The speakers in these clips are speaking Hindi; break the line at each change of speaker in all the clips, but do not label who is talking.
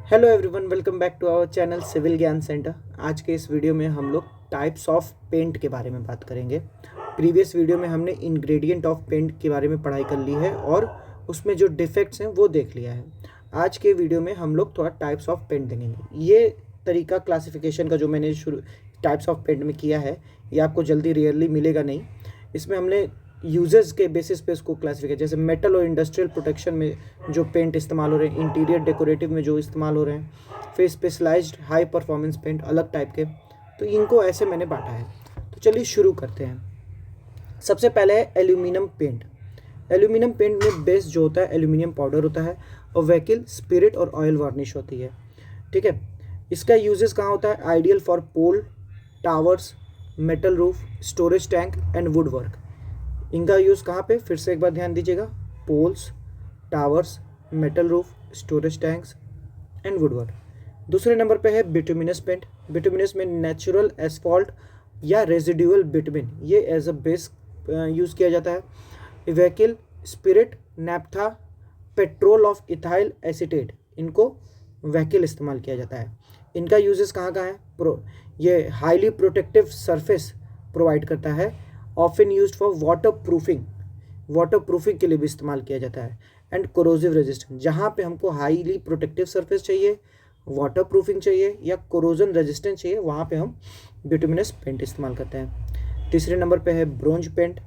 Hello everyone, welcome back to our channel civil Gyan centre. आज के इस वीडियो में हम लोग टाइप्स ऑफ पेंट के बारे में बात करेंगे। प्रीवियस वीडियो में हमने इंग्रेडिएंट ऑफ पेंट के बारे में पढ़ाई कर ली है और उसमें जो डिफेक्ट्स हैं वो देख लिया है। आज के वीडियो में हम लोग थोड़ा टाइप्स ऑफ पेंट देखेंगे। ये तरीका क्लासिफिकेशन का जो मैंने शुरू टाइप्स ऑफ पेंट में किया है, ये आपको जल्दी रेयरली मिलेगा नहीं। इसमें हमने यूजेस के बेसिस पे इसको क्लासिफिकेशन, जैसे मेटल और इंडस्ट्रियल प्रोटेक्शन में जो पेंट इस्तेमाल हो रहे हैं, इंटीरियर डेकोरेटिव में जो इस्तेमाल हो रहे हैं, फिर स्पेशलाइज्ड हाई परफॉर्मेंस पेंट अलग टाइप के, तो इनको ऐसे मैंने बांटा है। तो चलिए शुरू करते हैं। सबसे पहले है एल्यूमिनियम पेंट। एल्यूमिनियम पेंट में बेस जो होता है एल्यूमिनियम पाउडर होता है और व्हीकल, स्पिरिट और ऑयल वार्निश होती है। ठीक है, इसका यूजेस कहाँ होता है? Ideal for pole, towers, metal roof, storage tank and wood work. इनका यूज़ कहाँ पे? फिर से एक बार ध्यान दीजिएगा, poles, towers, metal roof, storage tanks and woodwork. दूसरे नंबर पे है बिटुमिनस पेंट। बिटुमिनस में नेचुरल एसफॉल्ट या रेजिड्यूअल बिटुमिन, ये एज अ बेस यूज़ किया जाता है। Vehicle, spirit, नैप्था, petrol of ethyl acetate, इनको व्हीकल इस्तेमाल किया जाता है। इनका यूजेस कहाँ कहाँ है? ये हाईली प्रोटेक्टिव सरफेस प्रोवाइड करता है, often used for water proofing के लिए भी इस्तेमाल किया जाता है। एंड कोरोसिव रेजिस्टेंट, जहाँ पे हमको हाईली प्रोटेक्टिव सरफेस चाहिए, वाटर प्रूफिंग चाहिए या कोरोजन रेजिस्टेंट चाहिए, वहाँ पे हम बिटुमिनस पेंट इस्तेमाल करते हैं। तीसरे नंबर पे है ब्रोंज पेंट।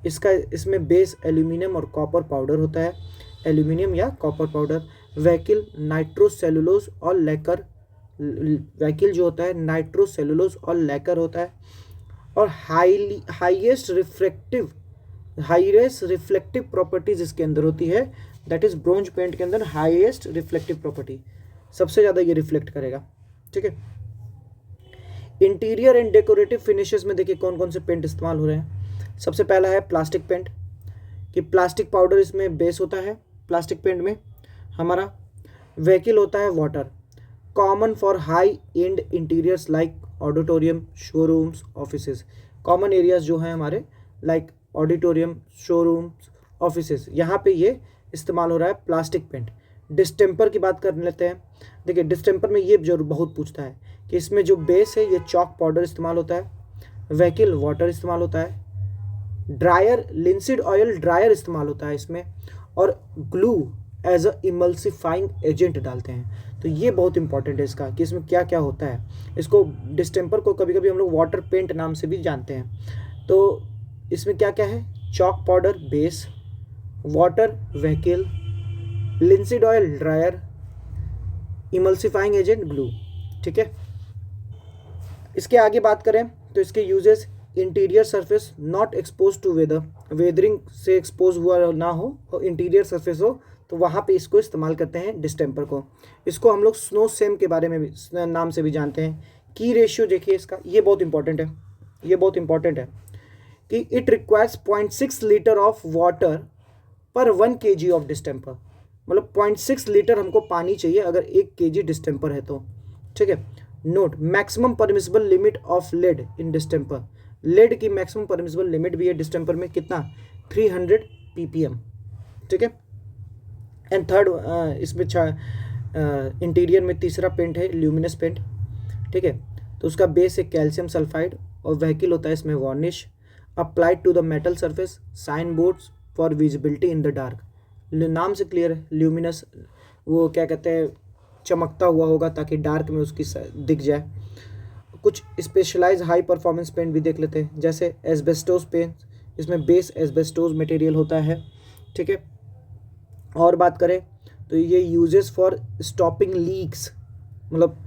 इसमें बेस एल्यूमिनियम और कॉपर पाउडर होता है, एल्यूमिनियम या कॉपर पाउडर। व्हीकल, नाइट्रोसेलुलोज और लैकर, व्हीकल जो होता है नाइट्रोसेलुलोज और लैकर होता है। और हाईएस्ट रिफ्लेक्टिव प्रॉपर्टीज इसके अंदर होती है, दैट इज ब्रोंज पेंट के अंदर हाईएस्ट रिफ्लेक्टिव प्रॉपर्टी, सबसे ज़्यादा ये रिफ्लेक्ट करेगा। ठीक है, इंटीरियर एंड डेकोरेटिव फिनिशेस में देखिए कौन कौन से पेंट इस्तेमाल हो रहे हैं। सबसे पहला है प्लास्टिक पेंट, कि प्लास्टिक पाउडर इसमें बेस होता है। प्लास्टिक पेंट में हमारा व्हीकल होता है water, common for high and interiors like auditorium, showrooms, offices. Common areas जो हैं हमारे, लाइक ऑडिटोरियम, शोरूम्स, ऑफिसेज, यहाँ पे ये इस्तेमाल हो रहा है प्लास्टिक पेंट। डिस्टेम्पर की बात कर लेते हैं। देखिए डिस्टेम्पर में ये जरूर बहुत पूछता है कि इसमें जो बेस है ये चॉक पाउडर इस्तेमाल होता है, व्हीकल वाटर इस्तेमाल होता है, ड्रायर लिंसिड ऑयल ड्रायर इस्तेमाल होता है इसमें, और glue as a emulsifying agent डालते हैं। तो ये बहुत इंपॉर्टेंट है इसका, कि इसमें क्या क्या होता है। इसको डिस्टेम्पर को कभी कभी हम लोग वाटर पेंट नाम से भी जानते हैं। तो इसमें क्या क्या है? Chalk powder base, water vehicle, linseed oil drier, emulsifying agent glue. ठीक है, इसके आगे बात करें तो इसके uses, interior surface not expose to weather, weathering से एक्सपोज हुआ ना हो और इंटीरियर सरफेस हो, तो वहाँ पे इसको इस्तेमाल करते हैं डिस्टेम्पर को। इसको हम लोग स्नो सेम के बारे में भी नाम से भी जानते हैं। की रेशियो देखिए इसका, ये बहुत इंपॉर्टेंट है, ये बहुत इंपॉर्टेंट है कि it requires 0.6 litre of water पर 1 kg ऑफ डिस्टेम्पर। मतलब 0.6 लीटर हमको पानी चाहिए अगर 1 kg डिस्टेम्पर है तो। ठीक है, note, maximum permissible limit of lead in distemper. Lead की मैक्सिमम परमिसिबल लिमिट भी है डिस्टेम्पर में, कितना? 300 ppm। ठीक है, एंड थर्ड इसमें इंटीरियर में तीसरा पेंट है ल्यूमिनस पेंट। ठीक है, तो उसका बेस है कैल्शियम सल्फाइड और व्हीकल होता है इसमें varnish, applied to the metal surface, sign boards for visibility in the dark. नाम से क्लियर है, ल्यूमिनस वो क्या कहते हैं, चमकता हुआ होगा ताकि डार्क में उसकी दिख जाए। कुछ स्पेशलाइज हाई परफॉर्मेंस पेंट भी देख लेते हैं, जैसे एस्बेस्टोस पेंट, इसमें बेस एस्बेस्टोस मटेरियल होता है। ठीक है, और बात करें तो ये यूजेस फॉर स्टॉपिंग लीक्स, मतलब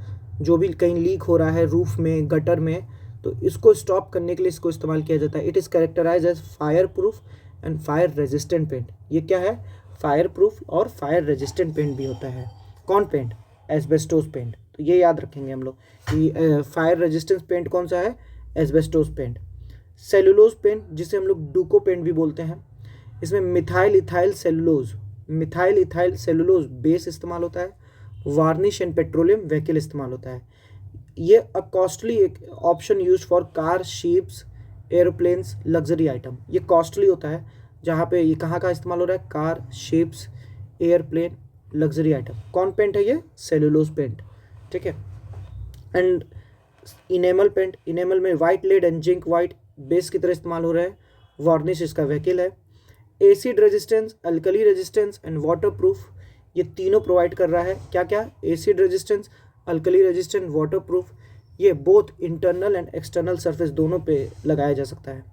जो भी कहीं लीक हो रहा है रूफ में, गटर में, तो इसको स्टॉप करने के लिए इसको इस्तेमाल किया जाता है। It is characterise as fire proof and fire resistant paint. ये क्या है? फायर प्रूफ और फायर रेजिस्टेंट पेंट भी होता है। कौन पेंट? Asbestos paint. तो ये याद रखेंगे हम लोग कि फायर रेजिस्टेंस पेंट कौन सा है? Asbestos paint. सेलुलोज पेंट, जिसे हम लोग डूको पेंट भी बोलते हैं, इसमें मिथाइल इथाइल सेलुलोज बेस इस्तेमाल होता है, वार्निश एंड पेट्रोलियम व्हीकल इस्तेमाल होता है। ये अ कॉस्टली एक option use for car, ships, aeroplanes, luxury item. ये कॉस्टली होता है, जहाँ पे ये कहाँ का इस्तेमाल हो रहा है? Car, ships, airplane luxury item. कौन पेंट है ये? सेलुलोज पेंट, ठीक है। एंड इनेमल पेंट, इनेमल में white lead and zinc white base की तरह इस्तेमाल हो रहा है। वार्निश इसका व्हीकल है। Acid resistance, alkali resistance and waterproof, ये तीनों प्रोवाइड कर रहा है। क्या क्या? Acid resistance, alkali resistance, waterproof. ये both internal and external surface दोनों पे लगाया जा सकता है।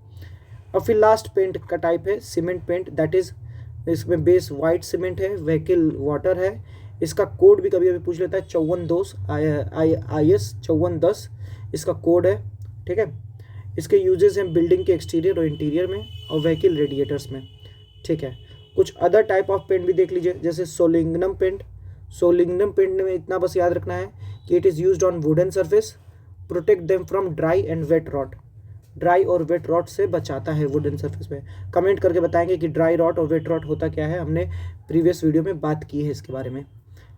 और फिर लास्ट पेंट का टाइप है सीमेंट पेंट, दैट इज इसमें बेस वाइट सीमेंट है, व्हीकल वाटर है। इसका कोड भी कभी कभी पूछ लेता है, 5410 IS 5410 इसका कोड है, ठीक है। इसके यूजेस हैं बिल्डिंग के एक्सटीरियर और इंटीरियर में और व्हीकल रेडिएटर्स में, ठीक है। कुछ अदर टाइप ऑफ पेंट भी देख लीजिए, जैसे सोलिंगनम पेंट। सोलिंगनम पेंट में इतना बस याद रखना है कि it is used on wooden surface, protect them from dry and wet rot. Dry और वेट रॉट से बचाता है वुडन सरफेस में। कमेंट करके बताएंगे कि ड्राई रॉट और वेट रॉट होता क्या है, हमने प्रीवियस वीडियो में बात की है इसके बारे में,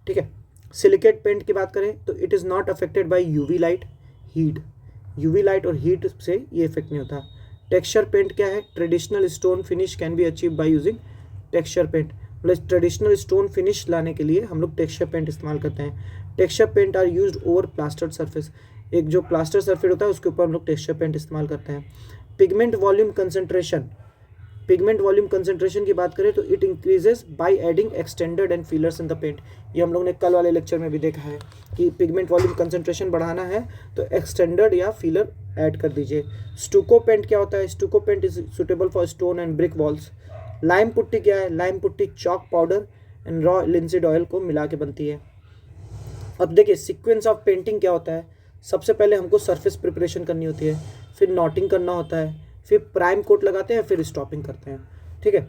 ठीक है। सिलिकेट पेंट की बात करें तो it is not affected by UV light, heat. UV light और हीट से ये इफेक्ट नहीं होता। टेक्सचर पेंट क्या है? Traditional stone finish can be achieve by using texture paint. मतलब ट्रेडिशनल स्टोन फिनिश लाने के लिए हम लोग टेक्सचर पेंट इस्तेमाल करते हैं। Texture paint are used over plastered surface, एक जो प्लास्टर सरफेस होता है उसके ऊपर हम लोग टेक्सचर पेंट इस्तेमाल करते हैं। Pigment volume concentration, pigment volume concentration की बात करें तो it increases by adding extended and fillers in the paint. ये हम लोग ने कल वाले लेक्चर में भी देखा है कि पिगमेंट वॉल्यूम कंसंट्रेशन बढ़ाना है तो एक्सटेंडेड या फीलर ऐड कर दीजिए। स्टूको पेंट क्या होता है? Stucco paint is suitable for stone and brick walls. Lime putty क्या है? Lime putty chalk powder and raw linseed oil को मिला के बनती है। अब देखिए सीक्वेंस ऑफ पेंटिंग क्या होता है। सबसे पहले हमको सरफेस प्रिपरेशन करनी होती है, फिर नॉटिंग करना होता है, फिर प्राइम कोट लगाते हैं, फिर स्टॉपिंग करते हैं, ठीक है।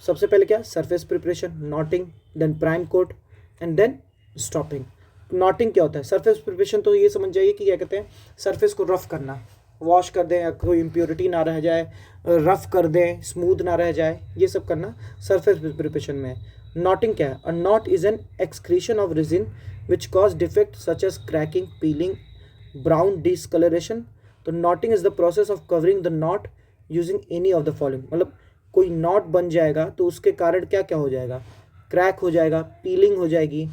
सबसे पहले क्या? Surface preparation, knotting, then prime coat and then stopping. Knotting क्या होता है? सरफेस प्रिपरेशन तो ये समझ जाइए कि क्या कहते हैं, सरफेस को रफ करना, वॉश कर दें, कोई इम्प्योरिटी ना रह जाए, रफ कर दें, स्मूथ ना रह जाए, ये सब करना सरफेस प्रिपरेशन में। नॉटिंग क्या है? A knot is an excretion of resin which cause defect such as cracking, peeling, brown discolouration. तो knotting is the process of covering the knot using any of the following. मतलब कोई नॉट बन जाएगा तो उसके कारण क्या क्या हो जाएगा? क्रैक हो जाएगा, पीलिंग हो जाएगी,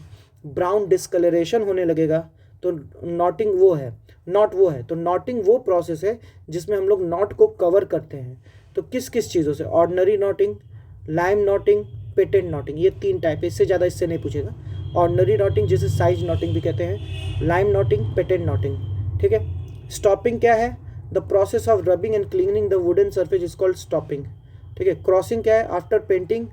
ब्राउन डिसकलरेशन होने लगेगा। तो नॉटिंग वो है, नॉट वो है। तो नॉटिंग वो प्रोसेस है जिसमें हम लोग नॉट को कवर करते हैं। तो किस किस चीज़ों से? Ordinary knotting, lime knotting, patent knotting, ये तीन टाइप है, इससे ज़्यादा इससे नहीं पूछेगा। ऑर्डिनरी नॉटिंग जिसे साइज नॉटिंग भी कहते हैं, लाइम नॉटिंग, पेटेंट नॉटिंग, ठीक है। स्टॉपिंग क्या है? The process of rubbing and cleaning the wooden surface is called stopping, ठीक है। क्रॉसिंग क्या है? After painting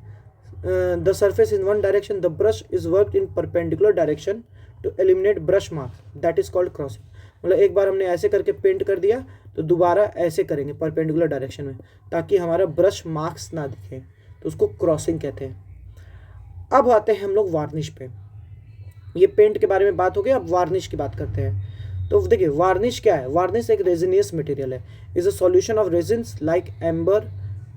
the surface in one direction the brush is worked in perpendicular direction to eliminate brush marks, that is called crossing. मतलब एक बार हमने ऐसे करके पेंट कर दिया तो दोबारा ऐसे करेंगे परपेंडिकुलर डायरेक्शन में ताकि हमारा ब्रश मार्क्स ना दिखे, तो उसको क्रॉसिंग कहते हैं। अब आते हैं हम लोग वार्निश पे। ये पेंट के बारे में बात हो गई, अब वार्निश की बात करते हैं। तो देखिए वार्निश क्या है? वार्निश एक रेजिनियस मटेरियल है, is a solution of resins like amber,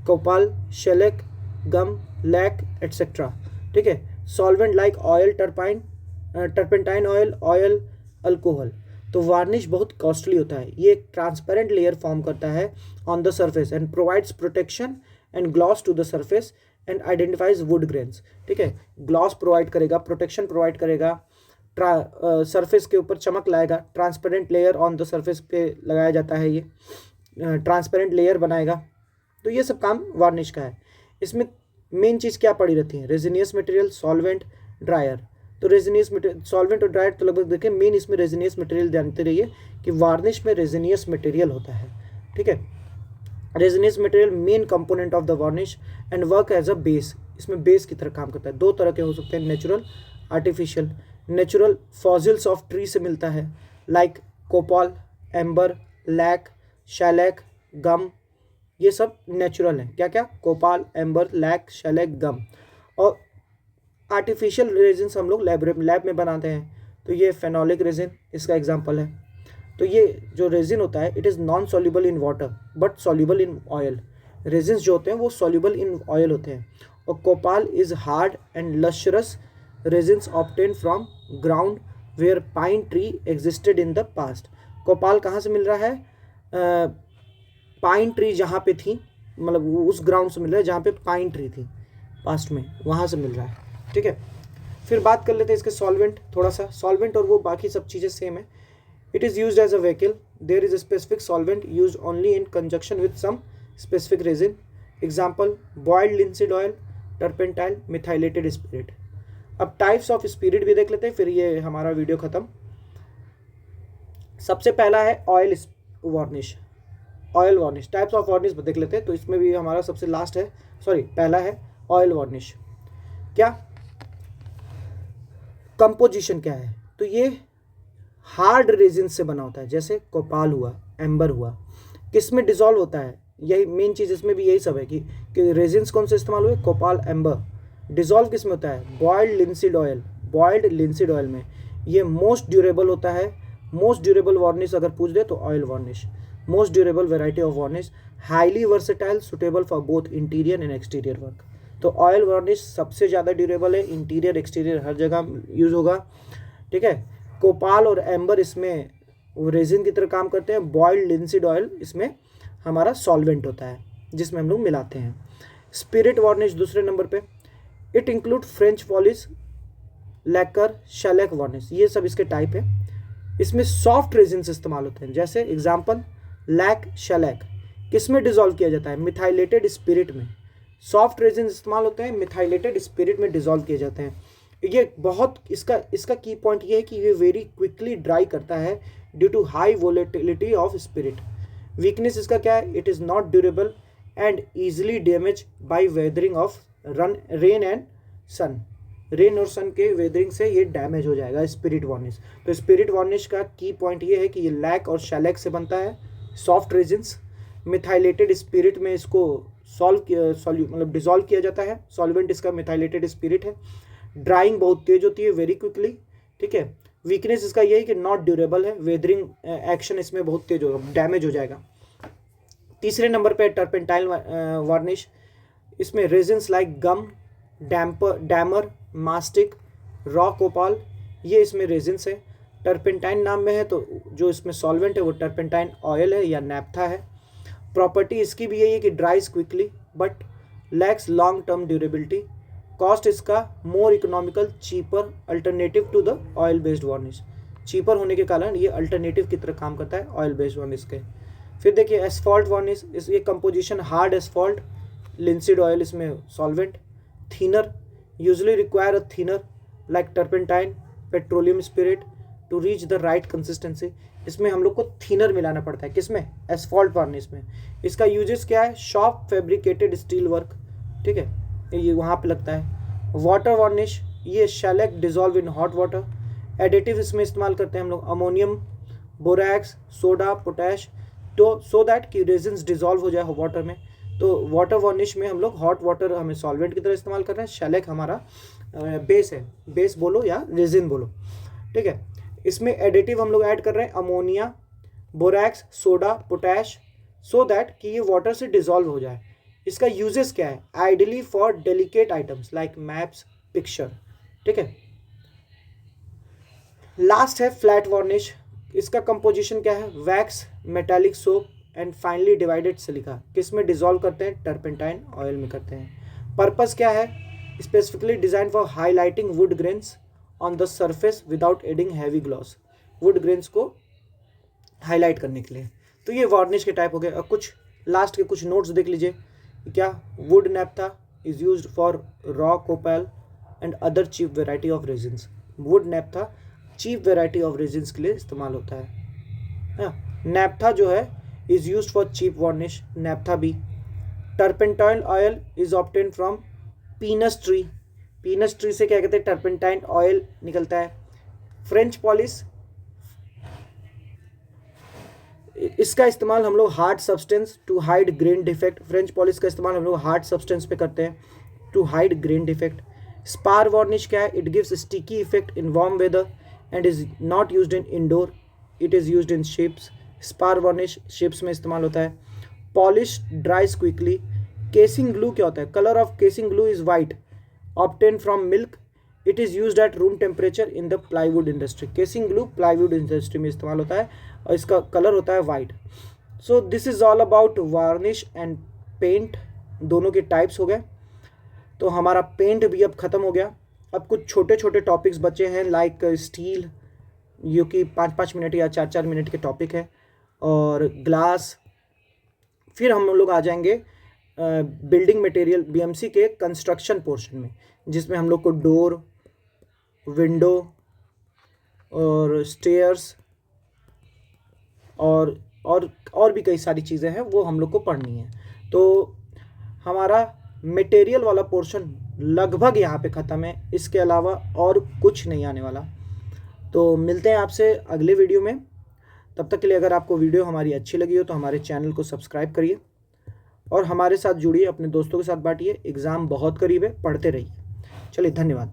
copal, shellac, gum, lac etcetera, ठीक है। Solvent like oil, turpentine oil, oil, alcohol. तो वार्निश बहुत कॉस्टली होता है। ये एक ट्रांसपेरेंट लेयर फॉर्म करता है on the surface and provides protection and gloss to the surface and identifies wood grains, ठीक है। ग्लॉस प्रोवाइड करेगा, प्रोटेक्शन प्रोवाइड करेगा, सरफेस के ऊपर चमक लाएगा। Transparent layer on the surface पे लगाया जाता है, ये ट्रांसपेरेंट लेयर बनाएगा। तो ये सब काम वार्निश का है। इसमें मेन चीज़ क्या पड़ी रहती है? Resinous material, solvent, dryer. तो रेजिनियस मटेरियल, सॉल्वेंट और ड्रायर तो लगभग देखें, मेन इसमें रेजिनियस मटेरियल जानते रहिए कि वार्निश में रेजिनियस मटेरियल होता है, ठीक है। Resinous material main component of the varnish and work as a base, इसमें बेस की तरह काम करता है। दो तरह के हो सकते हैं, natural, artificial. Natural fossils of tree से मिलता है, लाइक कोपाल, एम्बर, लैक, शैलेक, गम, ये सब नेचुरल हैं। क्या क्या? कोपाल, एम्बर, लैक, शैलेक, गम। और आर्टिफिशियल रेजिन्स हम लोग लैब में बनाते हैं, तो ये फेनोलिक रेजिन इसका एग्जांपल है। तो ये जो रेजिन होता है it is non soluble in water but soluble in oil. Resins जो होते हैं वो सॉल्युबल इन ऑयल होते हैं। और copal is hard and lustrous resins obtain from ground where pine tree existed in the past. Copal कहाँ से मिल रहा है? पाइन ट्री जहाँ पे थी, मतलब उस ग्राउंड से मिल रहा है जहाँ पे पाइन ट्री थी पास्ट में, वहाँ से मिल रहा है, ठीक है। फिर बात कर लेते हैं इसके सॉल्वेंट, थोड़ा सा सॉल्वेंट और वो बाकी सब चीज़ें सेम है। It is used as a vehicle, there is a specific solvent used only in conjunction with some specific resin. Example boiled linseed oil, turpentine, methylated spirit. अब टाइप्स ऑफ स्पिरिट भी देख लेते हैं, फिर ये हमारा वीडियो खत्म। सबसे पहला है oil varnish. Oil varnish, types of varnish देख लेते हैं। तो इसमें भी हमारा सबसे लास्ट है, सॉरी पहला है ऑयल वार्निश। क्या कंपोजिशन क्या है? तो ये हार्ड रेजिन से बना होता है, जैसे कोपाल हुआ, एम्बर हुआ। किस में डिजॉल्व होता है? यही मेन चीज़ इसमें भी यही सब है कि रेजिन्स कौन से इस्तेमाल हुए? कोपाल, एम्बर। डिजॉल्व किस में होता है? Boiled linseed oil, boiled linseed oil में। ये मोस्ट ड्यूरेबल होता है। मोस्ट ड्यूरेबल वार्निश अगर पूछ दे तो oil varnish. Most durable variety of varnish, highly versatile, suitable for both interior and exterior work. तो ऑयल वार्निश सबसे ज़्यादा ड्यूरेबल है, इंटीरियर एक्सटीरियर हर जगह यूज़ होगा। ठीक है। कोपाल और एम्बर इसमें रेजिन की तरह काम करते हैं। बॉइल्ड लिंसीड ऑयल इसमें हमारा सॉल्वेंट होता है जिसमें हम लोग मिलाते हैं। स्पिरिट वार्निश दूसरे नंबर पे, it include French polish, lacquer, shellac varnish, ये सब इसके टाइप है। इसमें सॉफ्ट रेजिन्स इस्तेमाल होते हैं, जैसे एग्जांपल लैक, शैलेक। किस में डिजॉल्व किया जाता है? मिथाइलेटेड स्पिरिट में। सॉफ्ट रेजिन इस्तेमाल होते हैं, मिथाइलेटेड स्पिरिट में डिजॉल्व किए जाते हैं। ये बहुत इसका की पॉइंट ये है कि ये वेरी क्विकली ड्राई करता है due to high volatility of spirit. Weakness इसका क्या है? It is not durable and easily damage by weathering of rain and sun. Rain और सन के वेदरिंग से ये डैमेज हो जाएगा स्पिरिट वार्निश। तो स्पिरिट वार्निश का की पॉइंट ये है कि ये लैक और शैलेक से बनता है, सॉफ्ट रेजिन्स। मिथाइलेटेड स्पिरिट में इसको मतलब डिजॉल्व किया जाता है, सॉल्वेंट इसका मिथाइलेटेड स्पिरिट है। ड्राइंग बहुत तेज होती है, वेरी क्विकली। ठीक है। वीकनेस इसका ये है कि नॉट ड्यूरेबल है, वेदरिंग एक्शन इसमें बहुत तेज होगा, डैमेज हो जाएगा। तीसरे नंबर पे टर्पेंटाइल वार्निश। इसमें रेजिन्स लाइक गम, डैमर, मास्टिक, रॉ कोपाल, ये इसमें रेजिन्स है। टर्पेंटाइन नाम में है, तो जो इसमें सॉल्वेंट है वो टर्पेंटाइन ऑयल है या नैप्था है। प्रॉपर्टी इसकी भी यही है कि dries quickly but lacks long term durability. Cost इसका more economical, cheaper alternative to the oil based varnish. Cheaper होने के कारण ये अल्टरनेटिव की तरह काम करता है ऑयल बेस्ड वार्निश के। फिर देखिए एस्फॉल्ट वार्निश, ये composition hard asphalt, linseed oil इसमें solvent. Thinner, usually require a thinner like turpentine, petroleum spirit to reach the right consistency. इसमें हम लोग को थिनर मिलाना पड़ता है, किसमें? एस्फॉल्ट वार्निश में। इसका यूजेस क्या है? Shop fabricated steel work. ठीक है, ये वहाँ पे लगता है। वाटर वार्निश, ये shellac dissolve in hot water. Additive इसमें इस्तेमाल करते हैं हम लोग, अमोनियम, बोरैक्स, सोडा, पोटैश, तो सो दैट कि रेजिन्स डिजॉल्व हो जाए वाटर में। तो वाटर वार्निश में हम लोग हॉट वाटर हमें सॉल्वेंट की तरह इस्तेमाल कर रहे हैं। शैलेक हमारा बेस है, बेस बोलो या रेजिन बोलो। ठीक है। इसमें एडिटिव हम लोग ऐड कर रहे हैं ammonia, borax, soda, potash, so that कि ये वाटर से डिजॉल्व हो जाए। इसका यूजेस क्या है? Ideally for delicate items like maps, picture. ठीक है। लास्ट है फ्लैट वार्निश। इसका कंपोजिशन क्या है? Wax, metallic soap and finally divided silica. किस में डिजॉल्व करते हैं? टर्पेंटाइन ऑयल में करते हैं। पर्पस क्या है? Specifically design for highlighting would grains on the surface without adding heavy gloss. Would grains को हाईलाइट करने के लिए। तो ये वार्निश के टाइप हो गए। और कुछ लास्ट के कुछ नोट्स देख लीजिए। क्या? Wood naphtha is used for raw copal and other cheap variety of resins. Wood naphtha cheap variety of resins के लिए इस्तेमाल होता है। नैप्था जो है is used for cheap varnish, naphtha भी। Turpentine oil is obtain from pinus tree. Pinus tree से क्या कहते हैं? टर्पेंटाइन ऑयल निकलता है। फ्रेंच पॉलिश, इसका इस्तेमाल हम लोग hard substance to hide grain defect. French polish का इस्तेमाल हम लोग हार्ड सब्सटेंस पे करते हैं to hide grain defect. Spar varnish क्या है? It gives sticky effect in warm weather and is not used in indoor, it is used in ships. Spar varnish ships में इस्तेमाल होता है। Polish dries quickly. Casein glue क्या होता है? Colour of casein glue is white, obtain from milk, it is used at room temperature in the plywood industry. Casein glue plywood industry में इस्तेमाल होता है और इसका कलर होता है white. So this is all about varnish and paint, दोनों के टाइप्स हो गए। तो हमारा पेंट भी अब ख़त्म हो गया। अब कुछ छोटे छोटे टॉपिक्स बचे हैं लाइक स्टील, जो कि 5-5 मिनट या 4-4 मिनट के टॉपिक है, और ग्लास। फिर हम लोग आ जाएंगे बिल्डिंग मटेरियल बीएमसी के कंस्ट्रक्शन पोर्शन में, जिसमें हम लोग को डोर, विंडो और स्टेयर्स और भी कई सारी चीज़ें हैं वो हम लोग को पढ़नी है। तो हमारा मटेरियल वाला पोर्शन लगभग यहाँ पे ख़त्म है, इसके अलावा और कुछ नहीं आने वाला। तो मिलते हैं आपसे अगले वीडियो में। तब तक के लिए अगर आपको वीडियो हमारी अच्छी लगी हो तो हमारे चैनल को सब्सक्राइब करिए और हमारे साथ जुड़िए, अपने दोस्तों के साथ बांटिए। एग्ज़ाम बहुत करीब है, पढ़ते रहिए। चलिए, धन्यवाद।